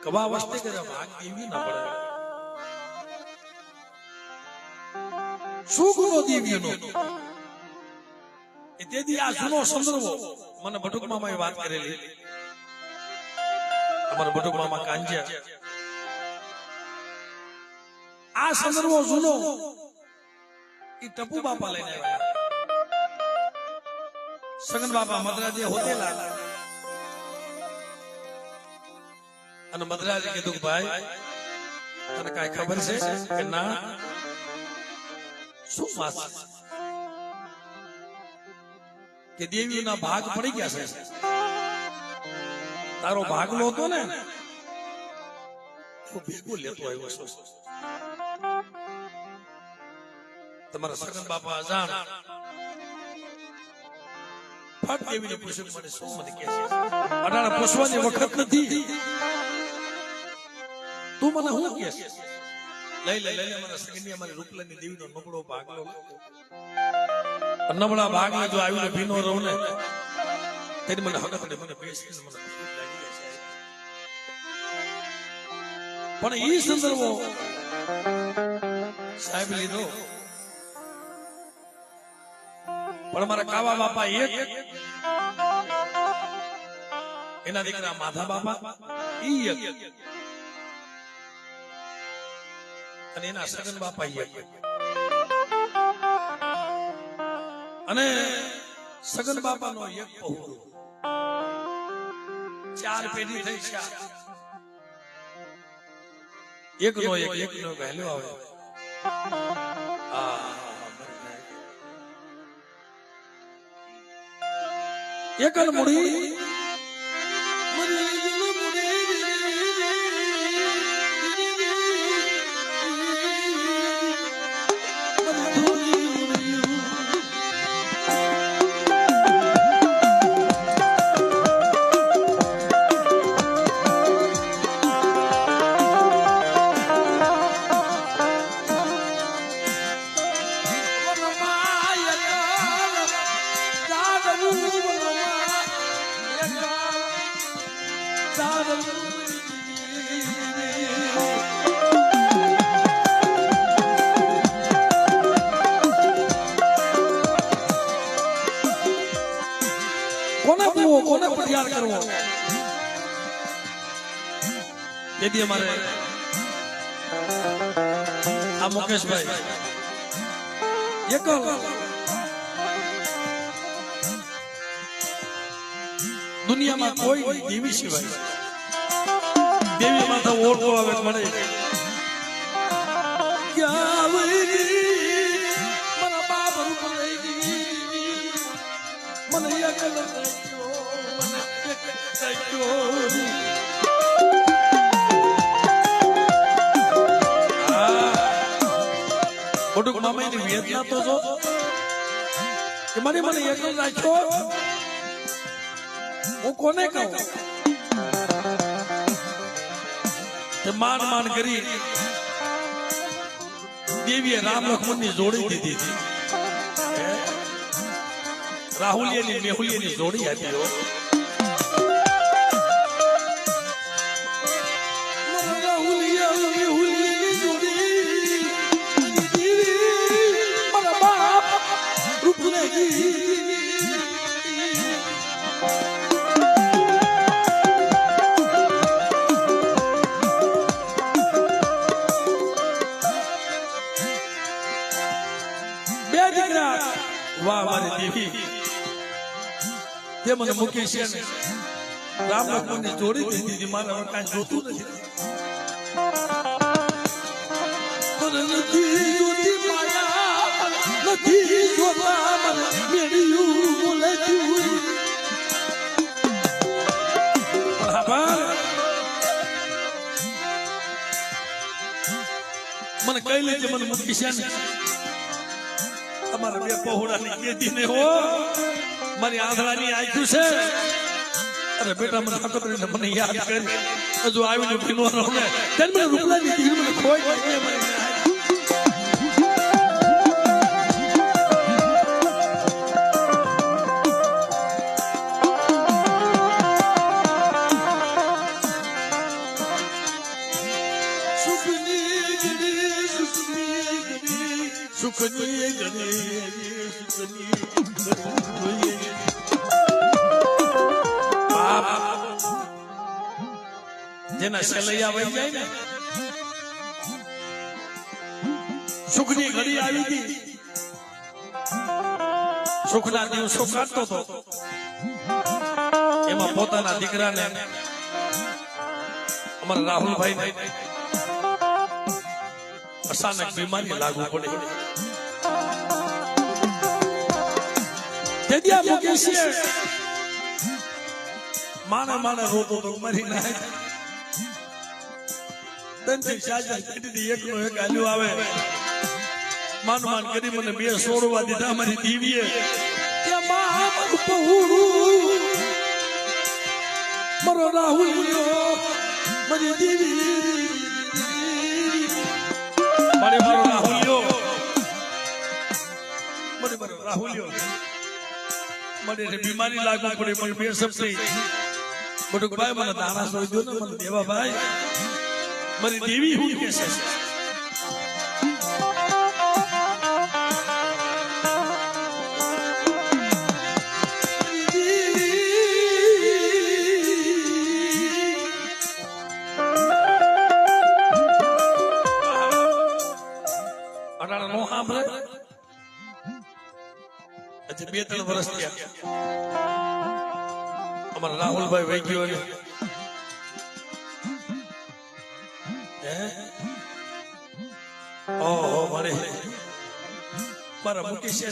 કવા વસ્તે કરે ભાગ દેવી ના પડે શું ગુનો દેવીનો એ તેથી આ જૂનો સંદર્ભો મને બટુક મામાએ વાત કરેલી અમારા બટુક મામા કાંજ્યા આ સંદર્ભો જૂનો એ ટપુ બાપા લઈને આવ્યા સગન બાપા મદ્રાજે હોતેલા અને મદ્રાજે કીધું કે ભાઈ તને કાંઈ ખબર છે કે ના શું વાત કે દેવીઓના ભાગ પડી ગયા છે તારો ભાગલો હતો ને તો ભેગો લેતો આવ્યો છો તમારા સગન બાપા અજાણ ફટ દેવીને પૂછ્યું મને શું મને કહે છે અડાણા પૂછવાની વખત નથી તું મને શું કહે છે લઈ મારા સગનની અમારી રૂપલાની દેવીનો નબળો ભાગલો નબળા ભાગને જો આવીને ભીનો રહું ને તેની મને હકત ને મને બેસી મને પણ ઈ સંદર્ભો સાહેબ લીધો પણ મારા કાવા બાપા એક એના દીકરા માધા બાપા ઈ એક અને એના સગન બાપા એક અને સગન બાપા નો એક પહોળો 4 પેઢી થઈ છે એક નો વહેલો આવે એકલ મુડી કોને પ્રચાર કરવો તેથી અમારે આ મુકેશભાઈ એકલ દુનિયામાં કોઈ દેવી સિવાય દેવી માથે ઓળખો આવે મળે મારા બાપ રૂપ મને એકલ મોટું મામાની વેદના તો જો કે મને એકલ રાખ્યો હું કોને કહું કે માન કરી દેવીએ રામ લક્ષ્મણ ની જોડી દીધી હતી રાહુલિયાની મેહુલિયાની જોડી આપી વાહ મારી દેવી તે મને મૂકી છે ને રામ લક્ષ્મણ ની જોડી દીધી મારે હવે કાંઈ જોતું નથી મને કઈ લેજે મને મૂકી છે ને તમારા બે પહોળાની કેદી ને હો મારી આંધળાની આંખ્યું છે અરે બેટા મને હકત રહીને મને યાદ કરી હજુ આવીને ભીનો રહું ને તેને મને રૂપલાની દીકરી મને ખોઈ ગઈ મને સુખની ઘરે સુખની જેના સેલૈયા વહી જાય ને સુખની ઘડી આવી ગઈ સુખના દિવસો કાઢતો હતો એમાં પોતાના દીકરાને અમારા રાહુલભાઈ અચાનક બીમારી લાગુ પડી તેદિયા મુકેશીએ માને રોતો તો મરી નાય તનથી સાજા પેટીથી એકનો એક આલ્યો આવે માન કરી મને બે સોડવા દીધા મારી દીવીએ કે માં મારું પહોળું મારો રાહુલિયો મારી દીવી મારો રાહુલિયો મને બીમારી લાગુ પડે મને બે સપની બટુક ભાઈ મને દાણા સોઈ દો ને મને દેવા ભાઈ મારી દેવી હું કે છે બે ત્રણ વર્ષ થયા અમારા રાહુલભાઈ વહી ગયો ને ઓહો મારા મુકેશ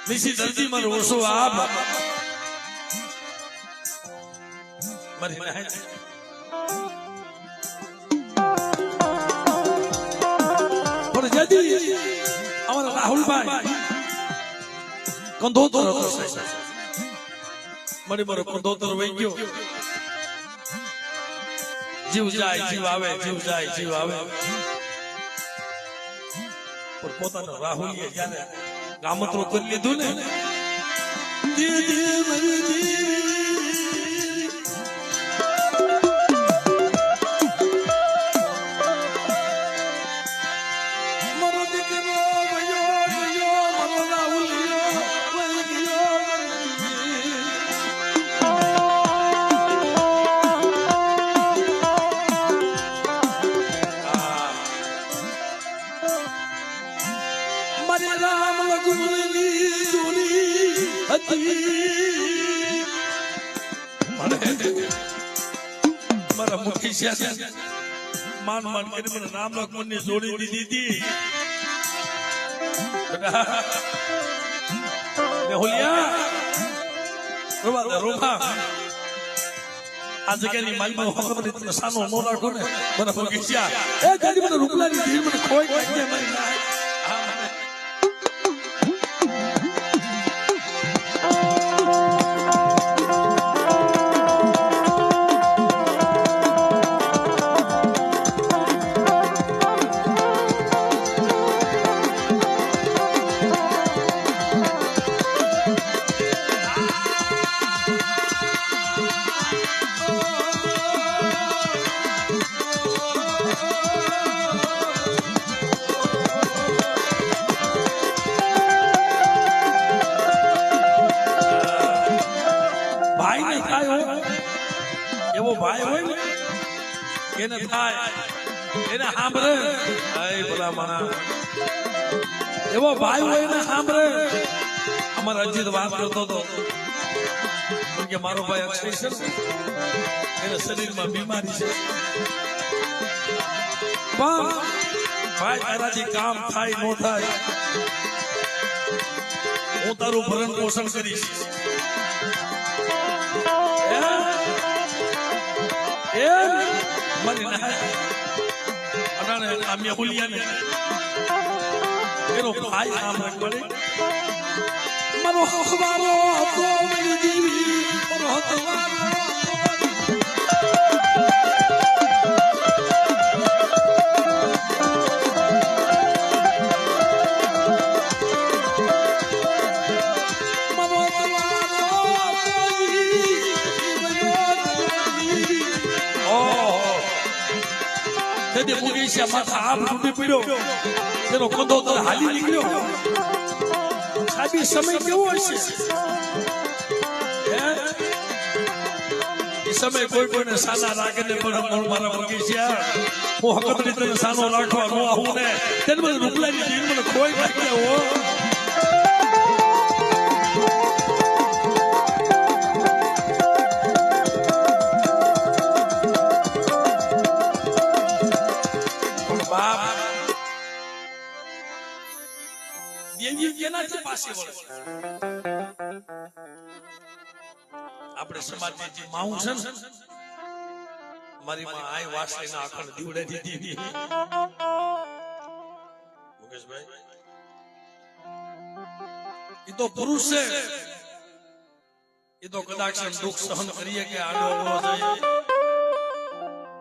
નિશી દર્દી મારો ઓછો આપ મારી નાય પણ જદી અમારા રાહુલભાઈ કંધોતર મને મારો કંધોતર વહી ગયો જીવ જાય જીવ આવે જીવ જાય જીવ આવે પણ પોતાનો રાહુલિએ જ્યારે ગામત્રો કરી લીધું ને મારો દીકરો મારા મુકેશ માન કરી મને નામ લખમણ ની જોડી દીધી આ જગ્યાની માલમાં ખબર તમે સાનો નો રાખો ને મને મુકેશ એ ગાડી મને રૂપલાની ધીર મને ખોઈ નાખી મારી ના એવો ભાઈ હોય ને એને થાય એને સાંભળે ભલા માણા એવો ભાઈ હોય એને સાંભળે અમારા અજીત વાત કરતો હતો કે મારો ભાઈ અક્ષય છે એના શરીરમાં બીમારી છે પણ ભાઈ તારાથી કામ થાય ન થાય હું તારું ભરણ પોષણ કરીશ એનો ભાઈ સાંભળે પડે મારો હવારો હતો મારી દેવી મારો હવારો જદે મૂકી છે માથા આપ તૂટી પડ્યો તેનો કંદો તો હાલી નીકળ્યો સાબી સમય કેવો હશે એ સમય કોઈ કોઈને સાના રાખે ને પણ મારા મૂકી છે હું હકતરી તને સાનો રાખવા નો આવું ને તેને મને રૂપલાની જીવ મને ખોઈ નાખ્યા હો આપણે સમાજની જે માઉં છે ને મારી માં આય વાસળીના આખણ દીવડે દીધી મુકેશભાઈ એ તો પુરુષ છે એ તો કદાચ દુઃખ સહન કરીએ કે આડો અવળો જાય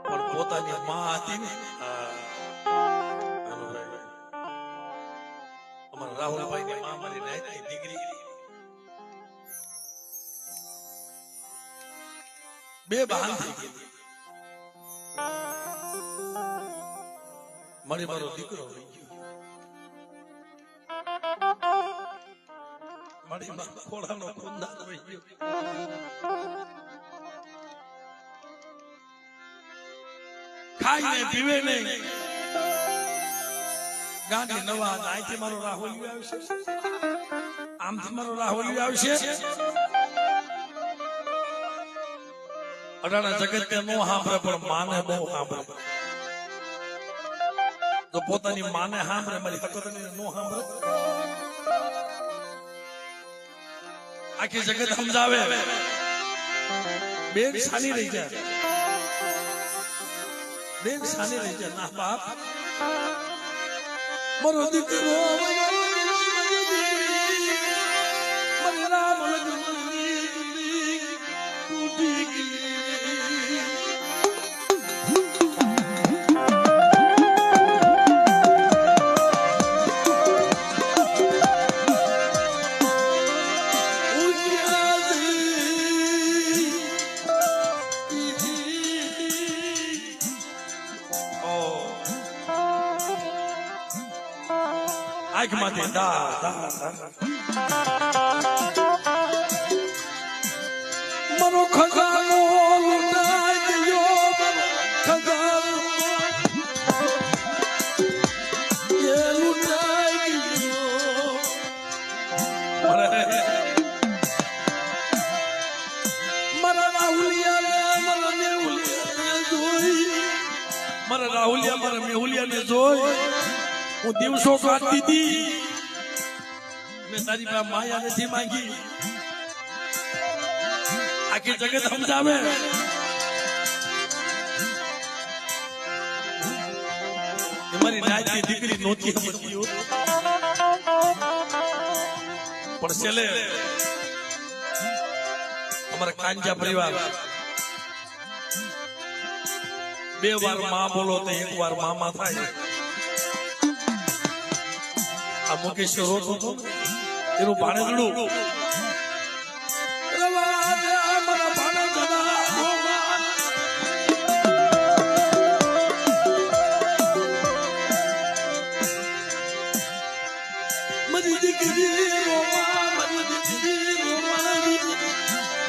પણ પોતાની માં હતી ને અમારા રાહુલભાઈ ની માં મારી નાયની દીકરી બે બહાન થઈ ગઈ મારી મારો દીકરો રહી ગયો મારી માં ખોળાનો ખુંદાર રહી ગયો ખાઈ ને પીવે નહીં ગાંધી નવા અહીંથી મારો રાહુલિયો આવશે આમથી મારો રાહુલિયો આવશે અટાણા જગત નો સાંભળે પણ માને બહુ સાંભળે જો પોતાની માને સાંભળે મારી હકતની નો સાંભળે આખી જગત સમજાવે બેન સાની રહી જાય બેન સાની રહી જાય ના બાપ મારો દીકરો આંખમાંથી મારો ખજાનો લૂંટાઈ ગયો ખજાનો એ લૂંટાઈ ગયો મારા રાહુલિયા મારા મેહુલિયાને જોઈ હું દિવસો કાઢતી હતી મેં તારી પાસે માયા નથી માંગી આખી જગત સમજાવે મારી નાયની દીકરી નહોતી સમજતી પણ છેલ્લે અમારા કાંજા પરિવાર બે વાર માં બોલો તો એક વાર મામા થાય આ મુકેશ રોતો હતો એનું ભાણેજડું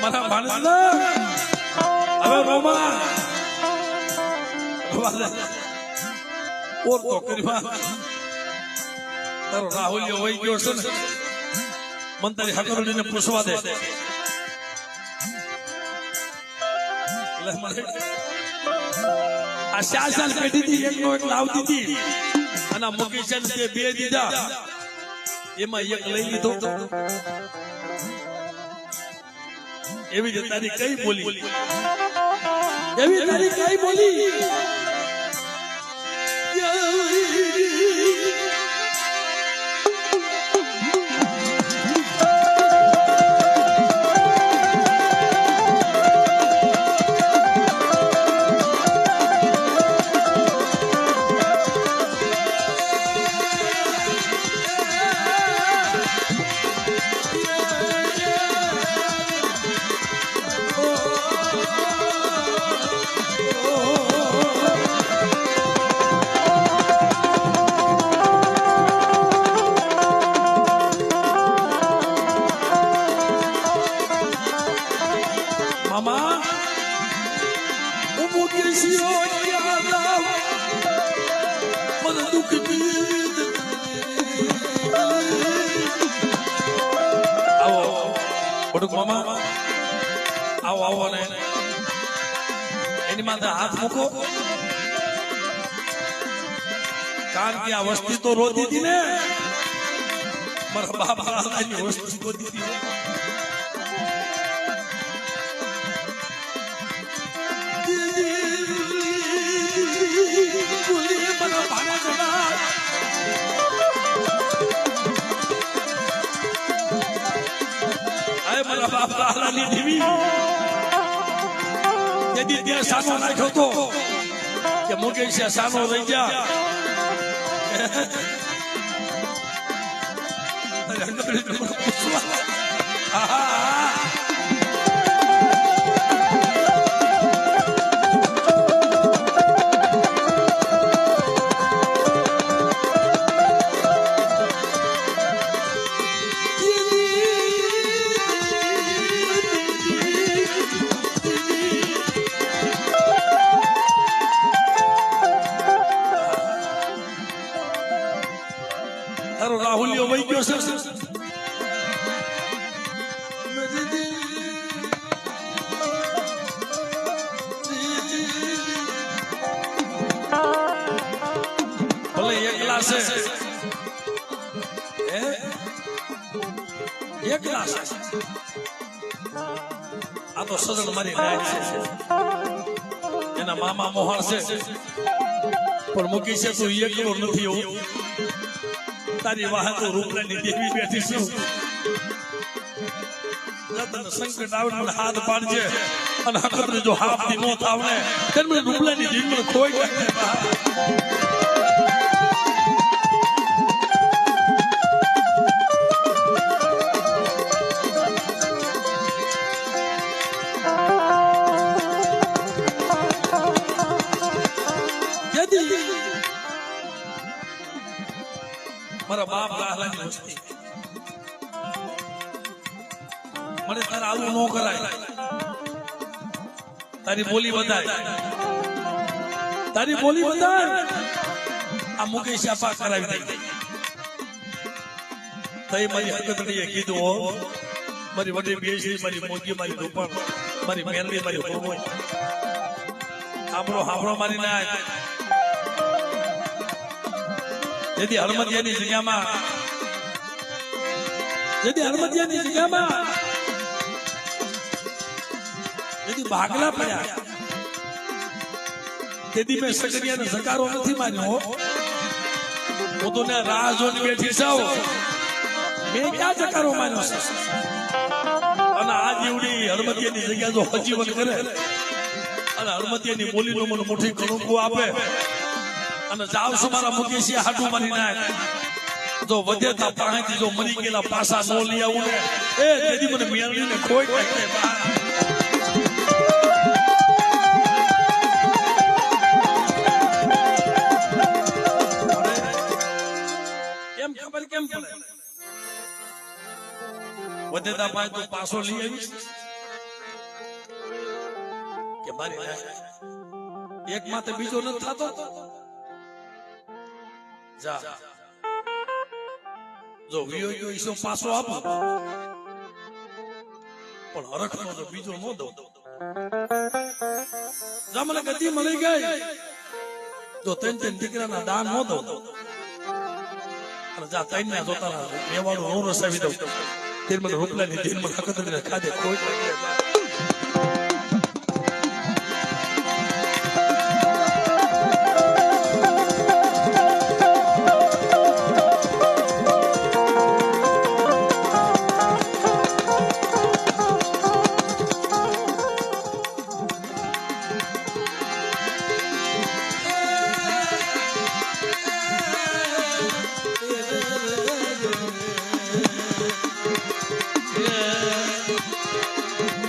મારા ભાણેજડા હવે રોમા ઓર તો કરવા તારો રાહુલિયો હોય ગયો છે ને મન તારી હકરડીને પૂછવા દે આ શાસન પેઢી થી એકનો એક લાવતી હતી અને મુકેશ તે બે દીધા એમાં એક લઈ લીધો એવી જ તારી કઈ બોલી એવી તારી કઈ બોલી ઉમો કેસીઓ યાદ મને દુઃખ દીદ આવો બડુક મામા આવો આવો ને એની માથે હાથ મૂકો કારણ કે આ વસ્તી તો રોતી હતી ને મારા બાપા ની વસ્તી રોતી હતી મારા બાપા ની દેવી તેથી ત્યાં સાનો નાખ્યો તો કે મુકેશ સાનો રહી ગયા રાહુલિયો વહી ગયો છે ભલે એકલા છે એકલા છે આ તો સજન મારી રાત છે એના મામા મોહર છે પણ મૂકી છે તું એકલો નથી એવું તારી વાહ તો રૂપલાની દેવી બેઠી છું જતન સંકટ આવે મને હાથ પાડજે અને હકત જો હાથ થી નો થાવને તેમ મને રૂપલાની દેવી મને ખોઈ નાખે મારા બાપ ગાહલાની વસ્તી મને તારે આવું ન કરાય તારી બોલી વધાય આ મુકેશ આપા કરાવી દઈ તઈ મારી હકતડીએ કીધું હો મારી વડી બેસી મારી મોગી મારી રૂપણ મારી મેરડી મારી હોમોય હાંભળો મારી ના यदि हरमतियानी जगह में यदि भागला पड़ा यदि मैं सकरिया ने सकारो नहीं मान्यो वो तो ने राह जोन बैठी छो मैं क्या सकारो मान्यो અને આ જીવડી હરમતિયાની જગ્યા જો હજીવન કરે અને હરમતિયાની બોલીનો મને મોટી કણુકો આપે અને જાવ છું મારા મુકેશી હાડું મારી નાખ જો વધેતા પાણીથી જો મરી ગયેલા પાસા નો લઈ આવું ને એ તેથી મને મેળવીને ખોઈ નાખે કેમ ખબર કેમ પડે વધેતા પાણી તો પાસો લઈ આવીશ કે મારી એક માથે બીજો નથી થતો જા જો વિયો ગયો ઈસો પાસો આપો પણ હરખનો જો બીજો નો દઉં જા મને ગતિ મળી ગઈ જો ત્રણ દીકરાના દાન નો દઉં અને જા ત્રણ ના જોતા મેવાડું નો રસાવી દઉં તેર મને રૂપલાની દિન માં હકતને ખાધે કોઈ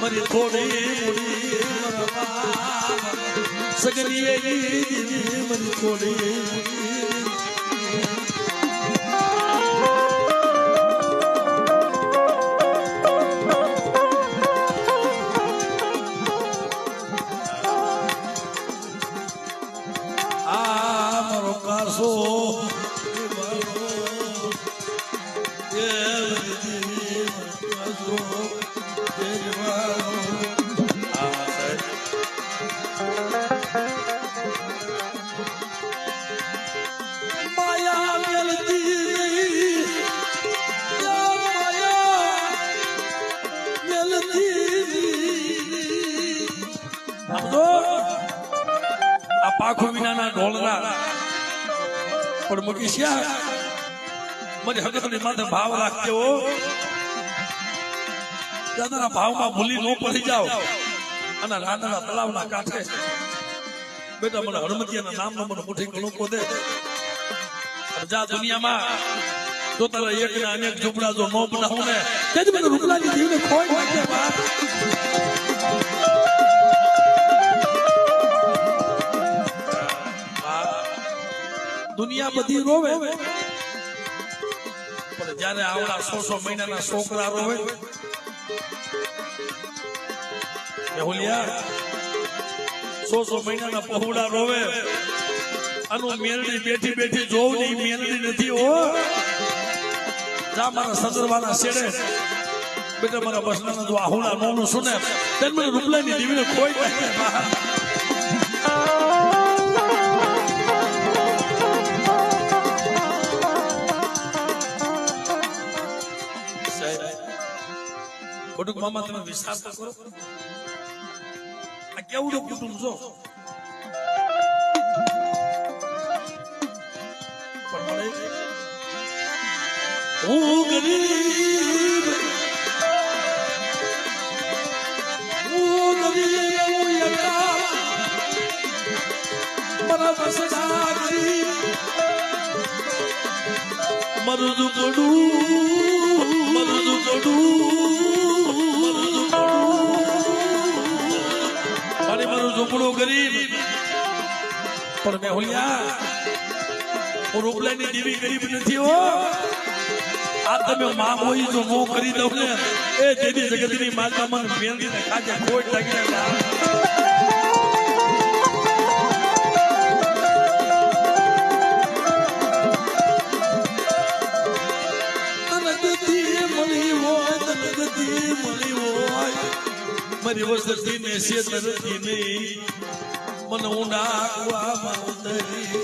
मरी थोड़ी मुड़ी सगरी मरी थोड़ी માણસો માયા મેલતી આ પાખો વિનાના ઢોલના પણ મૂકી મને હકતની માથે ભાવ રાખજો દાદાના ભાવમાં ભૂલી ન પડી જાઓ અને રાંધણા તળાવના કાંઠે બેટા મને હનુમતિયાના નામનો મને મુઠ્ઠી કણુકો દે જા દુનિયામાં જો તારા એક ને અનેક ઝૂંપડા જો ન બનાવું ને તેથી મને રૂપલાની જીવને ખોઈ નાખે બાપ દુનિયા બધી રોવે પણ જયારે આવડા 100 મહિનાના છોકરા રોવે મેહુલિયા 100 મહિનાના પહોળા રોવે આનું મેલડી બેઠી બેઠી જોવ ની મેલડી નથી હો જા મારા સદરવાના છેડે બેટા મારા બસના જો આહુડા નોનું સુને તેમ મને રૂપલાની દીવીને કોઈ નાખે બહાર બટુક મામા તમે વિશ્વાસ તો કરો આ કેવડું કુટુંબ છો હું ગરીબ હું યકા મારા બસના ગરીબ મરદુ ઝૂંપડું ગરીબ પણ મેહુલિયા હું રૂપલાની દેવી ગરીબ નથી હો આ તમે માં હોય જો નો કરી દઉં ને એ દેવી જગતની માતા મન મેલડીને ખાજે ખોટ લાગી મારી વસતી ને શેતરતી નહીં મને ઊંડા કુવામાં ઉતરી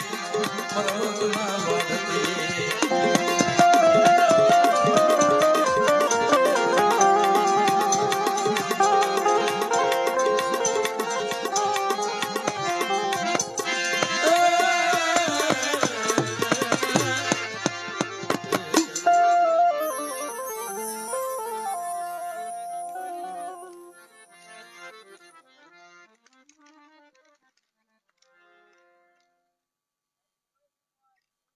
મારા વાદતી